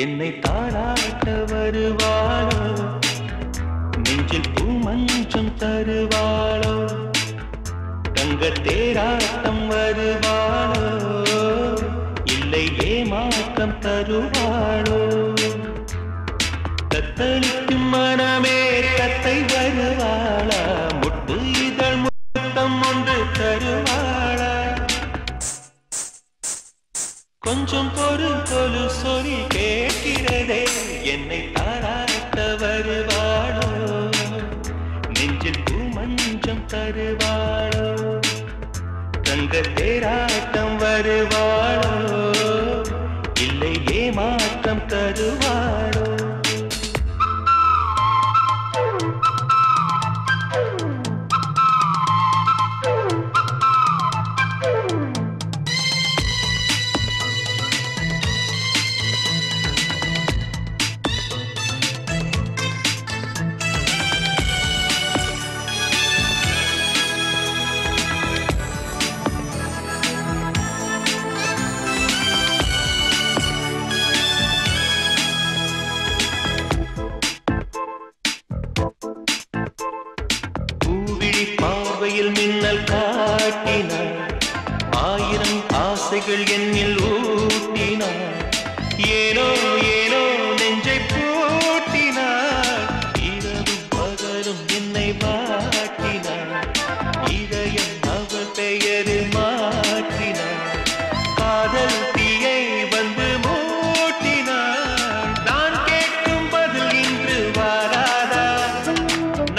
என்னை தாளாட்ட வருவாளோ, நெஞ்சில் பூமஞ்சம் தருவாளோ, தங்க தேராட்டம் வருவாளோ, இல்லை ஏமாற்றம் தருவாளோ, தத்தளிக்கும் மனமே கத்தை வருவாளா, முட்டு இதழ் முத்தம் ஒன்று தருவாளா, கொஞ்சம் பொறு சொல்லி கேட்கிறதே, என்னை தாராட்ட வருவாளோ, நெஞ்சில் பூமஞ்சம் தருவாளோ, தங்க தேராட்டம் வருவாளோ, இல்லை ஏமாற்றம் தருவாளோ. பார்வையில் மின்னல் காட்டினார், ஆயிரம் ஆசைகள் என்னில் ஊட்டினார், ஏனோ ஏனோ நெஞ்சை பூட்டினார், இரவும் பகலும் என்னை வாட்டினார், இதயம் அவள் பெயரில் மாற்றினார், காதல் தீயை வந்து மூட்டினார், நான் கேட்கும் பதில் இன்று வாராதா,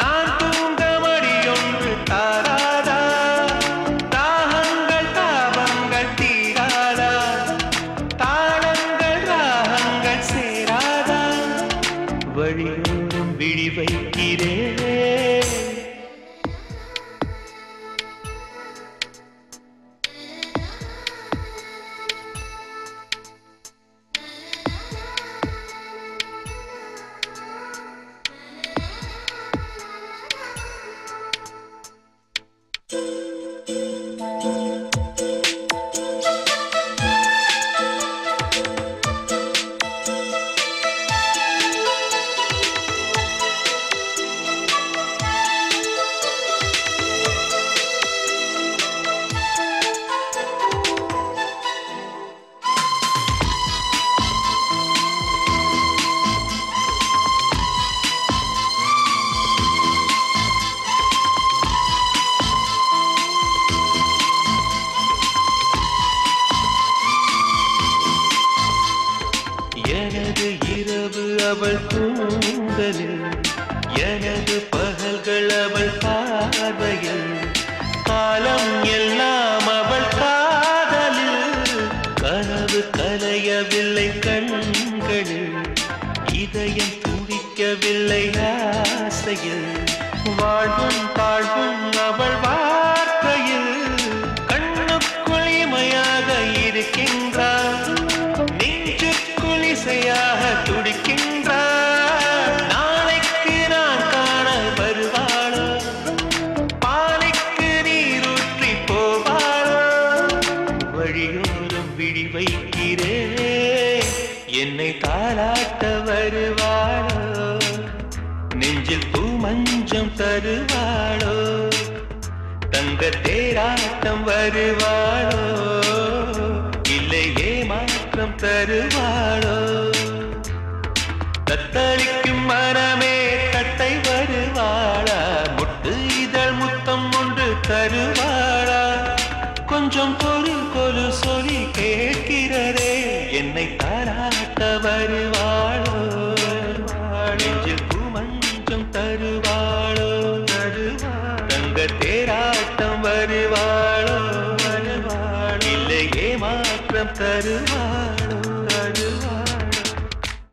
நான் தூங்க மடியொன்று தாராதா, தாகங்கள் தாபங்கள் தீராதா, தாளங்கள் ராகங்கள் சேராதா, வழியோடும் விழி வைக்கிறேன். எனது இரவு அவள் தூங்கலில், எனது பகல்கள் அவள் பார்வையில், காலம் எல்லாம் அவள் காதலில், கனவு கலையவில்லை கண்களில், இதயம் துடிக்கவில்லை ஆசையில், வாழ்வும் தாழ்வும் அவள் வார்த்தையில், கண்ணுக்குள் இமையாக இருக்கின்றாள், இசையாக துடிக்கின்றார், நாளைக்கு நான் காண வருவாளோ, பாலைக்கு நீரூற்றி போவாளோ, வழியோரம் விழி வைக்கிறேன், என்னை தாளாட்ட வருவாளோ, நெஞ்சில் பூமஞ்சம் தருவாளோ, தங்க தேராட்டம் வருவாளோ, இல்லை ஏமாற்றம் தருவாளோ, தத்தளிக்கும் மனமே தத்தை வருவாளா, முட்டு இதழ் முத்தம் ஒன்று தருவாளா, கொஞ்சம் பொறு சொல்லி கேட்கிறதே, என்னை தாராட்ட வருவாளோ, நெஞ்சில் பூமஞ்சம் தருவாளோ, தங்க தேராட்டம் வருவாளோ, இல்லை ஏமாற்றம் தரு